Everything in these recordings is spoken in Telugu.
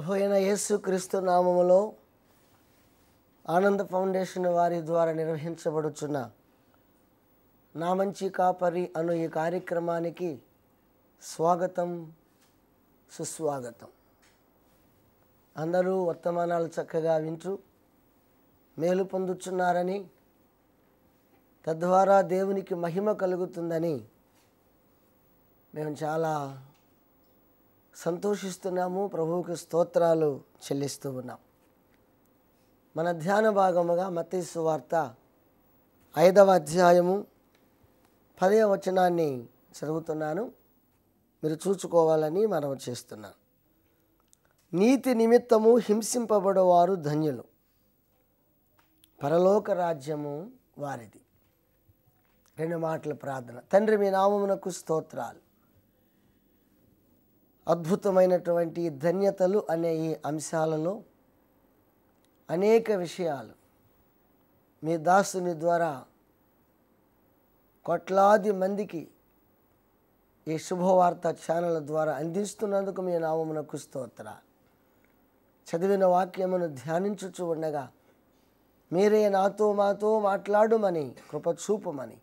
ప్రభు అయిన యేసుక్రీస్తు నామములో ఆనంద ఫౌండేషన్ వారి ద్వారా నిర్వహించబడుచున్న నా మంచి కాపరి అను ఈ కార్యక్రమానికి స్వాగతం, సుస్వాగతం. అందరూ వర్తమానాలు చక్కగా వింటూ మేలు పొందుచున్నారని, తద్వారా దేవునికి మహిమ కలుగుతుందని మేము చాలా సంతోషిస్తున్నాము. ప్రభువుకి స్తోత్రాలు చెల్లిస్తూ ఉన్నాం. మన ధ్యాన భాగముగా మత్తయి సువార్త 5వ అధ్యాయము 10వ వచనాన్ని చదువుతున్నాను. మీరు చూసుకోవాలని మనవి చేస్తున్నాను. నీతి నిమిత్తము హింసింపబడేవారు ధన్యులు, పరలోక రాజ్యము వారిది. 2 మాటల ప్రార్థన. తండ్రి, మీ నామమునకు స్తోత్రాలు. అద్భుతమైనటువంటి ధన్యతలు అనే ఈ అంశాలలో అనేక విషయాలు మీ దాసుని ద్వారా కోట్లాది మందికి ఈ శుభవార్త ఛానల్ ద్వారా అందిస్తున్నందుకు మీ నామమునకు స్తోత్రాలు. చదివిన వాక్యమును ధ్యానించుచు ఉండగా మీరే నాతో మాతో మాట్లాడుమని, కృప చూపుమని,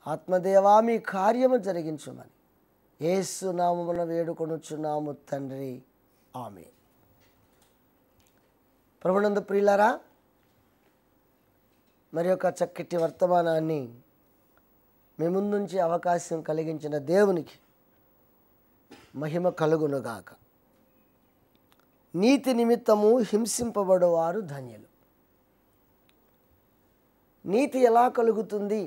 ఆత్మదేవా మీ కార్యము జరిగించుమని యేసు నామమున వేడుకొనుచున్నాము తండ్రి, ఆమేన్. ప్రభునందు ప్రియులారా, మరి ఒక చక్కటి వర్తమానాన్ని మీ ముందుంచి అవకాశం కలిగించిన దేవునికి మహిమ కలుగునుగాక. నీతి నిమిత్తము హింసింపబడేవారు ధన్యులు. నీతి ఎలా కలుగుతుంది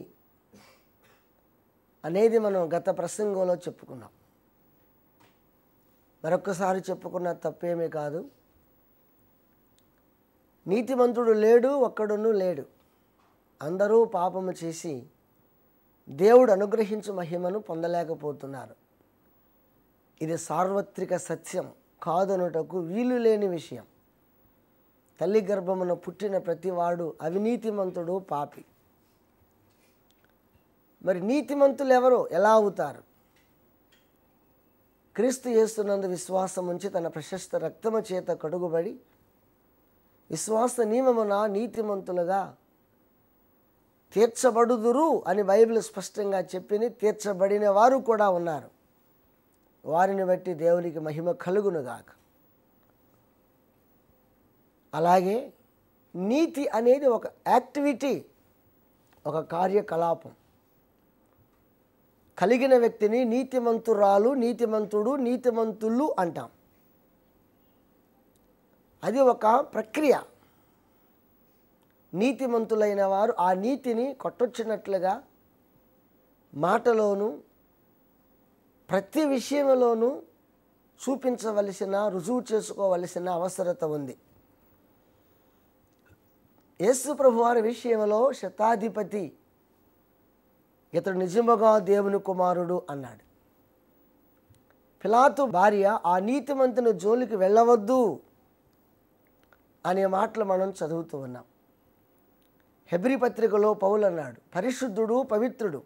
అనేది మనం గత ప్రసంగంలో చెప్పుకున్నాం. మరొక్కసారి చెప్పుకున్న తప్పేమీ కాదు. నీతిమంతుడు లేడు, ఒక్కడును లేడు. అందరూ పాపము చేసి దేవుడు అనుగ్రహించు మహిమను పొందలేకపోతున్నారు. ఇది సార్వత్రిక సత్యం, కాదనుటకు వీలు లేని విషయం. తల్లి గర్భమున పుట్టిన ప్రతివాడు అవినీతిమంతుడు, పాపి. మరి నీతిమంతులు ఎవరు, ఎలా అవుతారు? క్రీస్తు యేసునందు విశ్వాసం ఉంచి తన ప్రశస్త రక్తము చేత కడుగుబడి విశ్వాస నియమమున నీతిమంతులుగా తీర్చబడుదురు అని బైబిల్ స్పష్టంగా చెప్పింది. తీర్చబడిన వారు కూడా ఉన్నారు. వారిని బట్టి దేవునికి మహిమ కలుగునుగాక. అలాగే నీతి అనేది ఒక యాక్టివిటీ, ఒక కార్యకలాపం. కలిగిన వ్యక్తిని నీతిమంతురాలు, నీతిమంతుడు, నీతిమంతులు అంటాం. అది ఒక ప్రక్రియ. నీతిమంతులైన వారు ఆ నీతిని కొట్టొచ్చినట్లుగా మాటలోను ప్రతి విషయంలోనూ చూపించవలసిన, రుజువు చేసుకోవలసిన అవసరత ఉంది. యేసు ప్రభువారి విషయంలో శతాధిపతి ఇతడు నిజముగా దేవుని కుమారుడు అన్నాడు. పిలాతు భార్య ఆ నీతిమంతుని జోలికి వెళ్ళవద్దు అనే మాటలు మనం చదువుతూ ఉన్నాం. హెబ్రీ పత్రికలో పౌలు అన్నాడు, పరిశుద్ధుడు, పవిత్రుడు,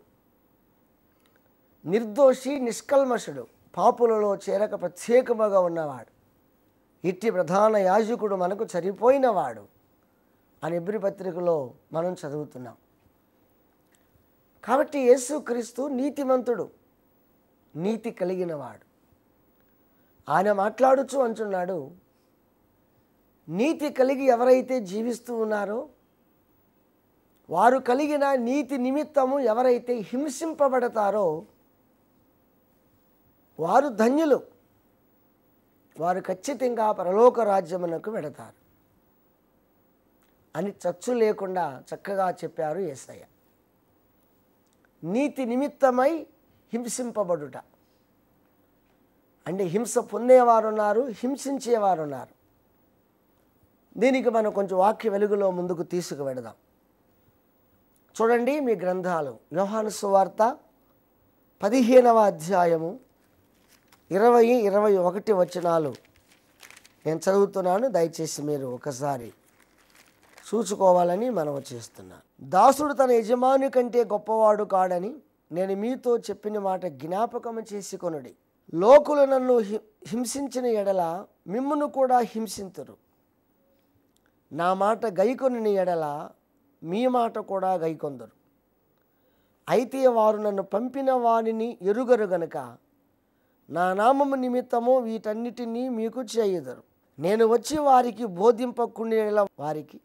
నిర్దోషి, నిష్కల్మషుడు, పాపులలో చేరక ప్రత్యేకముగా ఉన్నవాడు, ఇట్టి ప్రధాన యాజకుడు మనకు సరిపోయినవాడు అని హెబ్రీ పత్రికలో మనం చదువుతున్నాం. కాబట్టి యేసుక్రీస్తు నీతిమంతుడు, నీతి కలిగినవాడు. ఆయన మాట్లాడుచు అంటున్నాడు, నీతి కలిగి ఎవరైతే జీవిస్తూ ఉన్నారో వారు కలిగిన నీతి నిమిత్తము ఎవరైతే హింసింపబడతారో వారు ధన్యులు. వారు ఖచ్చితంగా పరలోక రాజ్యమునకు వెడతారు అని చచ్చు లేకుండా చక్కగా చెప్పారు యేసయ్య. నీతి నిమిత్తమై హింసింపబడుట అంటే హింస పొందేవారు ఉన్నారు, హింసించేవారు ఉన్నారు. దీనికి మనం కొంచెం వాక్య వెలుగులో ముందుకు తీసుకువెడదాం. చూడండి మీ గ్రంథాలు. యోహాను సువార్త 15వ అధ్యాయము 20-21 వచనాలు నేను చదువుతున్నాను. దయచేసి మీరు ఒకసారి చూసుకోవాలని మనవి చేస్తున్నాను. దాసుడు తన యజమాని కంటే గొప్పవాడు కాడని నేను మీతో చెప్పిన మాట జ్ఞాపకము చేసుకొనుడి. లోకులు నన్ను హింసించిన ఎడల మిమ్మును కూడా హింసింతురు. నా మాట గైకొనిన ఎడల మీ మాట కూడా గైకొందరు. అయితే వారు నన్ను పంపిన వానిని ఎరుగరు గనుక నా నామము నిమిత్తము వీటన్నిటినీ మీకు చేయుదురు. నేను వచ్చి వారికి బోధింపకుండిన ఎడల వారికి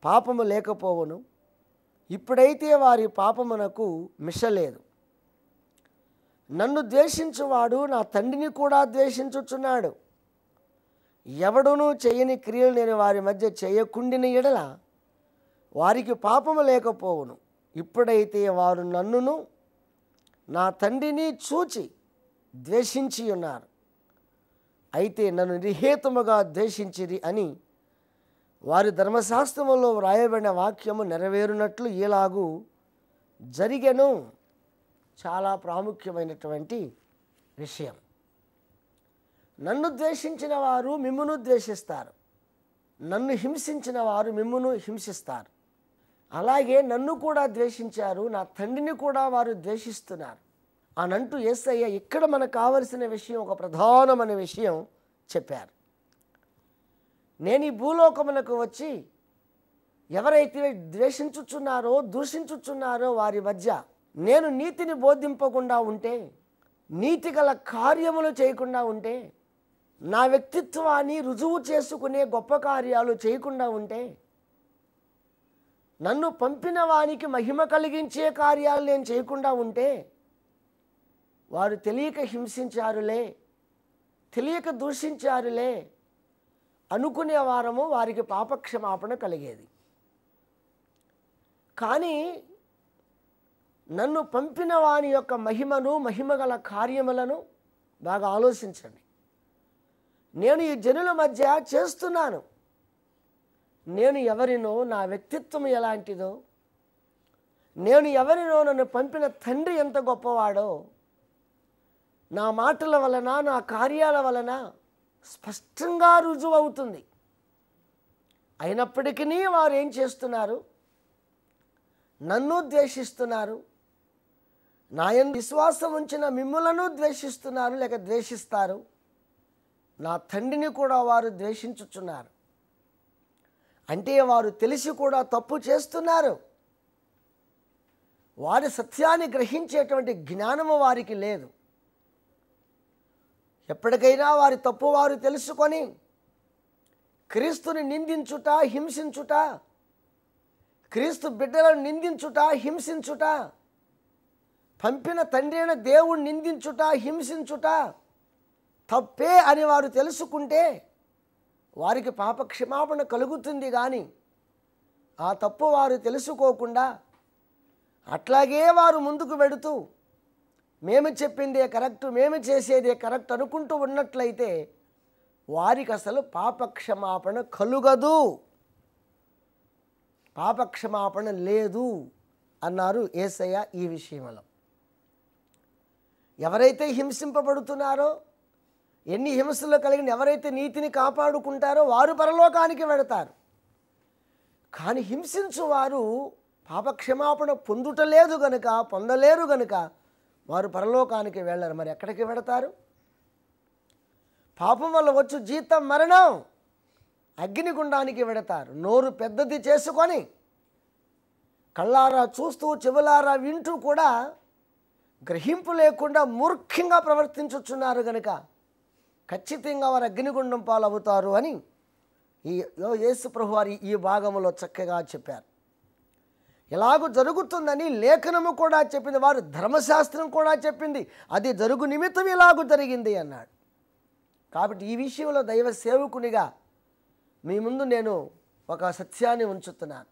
పాపము లేకపోవును. ఇప్పుడైతే వారి పాపమునకు మిషలేదు. నన్ను ద్వేషించువాడు నా తండ్రిని కూడా ద్వేషించుచున్నాడు. ఎవడునూ చేయని క్రియలు నేను వారి మధ్య చేయకుండిన ఎడల వారికి పాపము లేకపోవును. ఇప్పుడైతే వారు నన్నును నా తండ్రిని చూచి ద్వేషించి ఉన్నారు. అయితే నన్ను నిర్హేతుముగా ద్వేషించిరి అని వారి ధర్మశాస్త్రములో వ్రాయబడిన వాక్యము నెరవేరునట్లు ఇలాగూ జరిగెను. చాలా ప్రాముఖ్యమైనటువంటి విషయం. నన్ను ద్వేషించిన వారు మిమ్మును ద్వేషిస్తారు, నన్ను హింసించిన వారు మిమ్మును హింసిస్తారు. అలాగే నన్ను కూడా ద్వేషించారు, నా తండ్రిని కూడా వారు ద్వేషిస్తున్నారు అనంటూ యేసయ్య ఇక్కడ మనకు కావలసిన విషయం, ఒక ప్రధానమైన విషయం చెప్పారు. నేను ఈ భూలోకమునకు వచ్చి ఎవరైతే ద్వేషించుచున్నారో దూషించుచున్నారో వారి మధ్య నేను నీతిని బోధింపకుండా ఉంటే, నీతి గల కార్యములు చేయకుండా ఉంటే, నా వ్యక్తిత్వాన్ని రుజువు చేసుకునే గొప్ప కార్యాలు చేయకుండా ఉంటే, నన్ను పంపిన వానికి మహిమ కలిగించే కార్యాలు నేను చేయకుండా ఉంటే, వారు తెలియక హింసించారులే, తెలియక దూషించారులే అనుకునే వారము వారికి పాపక్షమాపణ కలిగేది. కానీ నన్ను పంపిన వాని యొక్క మహిమను, మహిమగల కార్యములను బాగా ఆలోచించండి. నేను ఈ జనుల మధ్య చేస్తున్నాను. నేను ఎవరినో, నా వ్యక్తిత్వం ఎలాంటిదో, నేను ఎవరినో, నన్ను పంపిన తండ్రి ఎంత గొప్పవాడో నా మాటల వలన, నా కార్యాల వలన స్పష్టంగా రుజువు అవుతుంది. అయినప్పటికీ వారు ఏం చేస్తున్నారు? నన్ను ద్వేషిస్తున్నారు, నా యందు విశ్వాసం ఉంచిన మిమ్ములను ద్వేషిస్తున్నారు లేక ద్వేషిస్తారు. నా తండ్రిని కూడా వారు ద్వేషించుచున్నారు. అంటే వారు తెలిసి కూడా తప్పు చేస్తున్నారు. వారి సత్యాన్ని గ్రహించేటువంటి జ్ఞానము వారికి లేదు. ఎప్పటికైనా వారి తప్పు వారు తెలుసుకొని క్రీస్తుని నిందించుట, హింసించుట, క్రీస్తు బిడ్డలను నిందించుట, హింసించుట, పంపిన తండ్రి అయిన దేవుణ్ణి నిందించుట, హింసించుట తప్పే అని వారు తెలుసుకుంటే వారికి పాపక్షమాపణ కలుగుతుంది. కానీ ఆ తప్పు వారు తెలుసుకోకుండా అట్లాగే వారు ముందుకు వెడుతూ మేము చెప్పిందే కరెక్ట్, మేము చేసేదే కరెక్ట్ అనుకుంటూ ఉన్నట్లయితే వారికి అసలు పాపక్షమాపణ కలుగదు, పాపక్షమాపణ లేదు అన్నారు యేసయ్య ఈ విషయంలో. ఎవరైతే హింసింపబడుతున్నారో, ఎన్ని హింసలు కలిగిన ఎవరైతే నీతిని కాపాడుకుంటారో వారు పరలోకానికి వెళతారు. కానీ హింసించువారు పాపక్షమాపణ పొందుటలేదు గనుక, పొందలేరు గనుక వారు పరలోకానికి వెళ్ళరు. మరి ఎక్కడికి వెళతారు? పాపం వల్ల వచ్చు జీతం మరణం, అగ్నిగుండానికి వెళతారు. నోరు పెద్దది చేసుకొని కళ్ళారా చూస్తూ చెవులారా వింటూ కూడా గ్రహింపు లేకుండా మూర్ఖంగా ప్రవర్తించుచున్నారు గనుక ఖచ్చితంగా వారు అగ్నిగుండం పాలవుతారు అని యేసు ప్రభు వారి ఈ భాగంలో చక్కగా చెప్పారు. ఇలాగూ జరుగుతుందని లేఖనము కూడా చెప్పింది, వారు ధర్మశాస్త్రం కూడా చెప్పింది. అది జరుగు నిమిత్తం ఇలాగూ జరిగింది అన్నాడు. కాబట్టి ఈ విషయంలో దైవ సేవకునిగా మీ ముందు నేను ఒక సత్యాన్ని ఉంచుతున్నాను.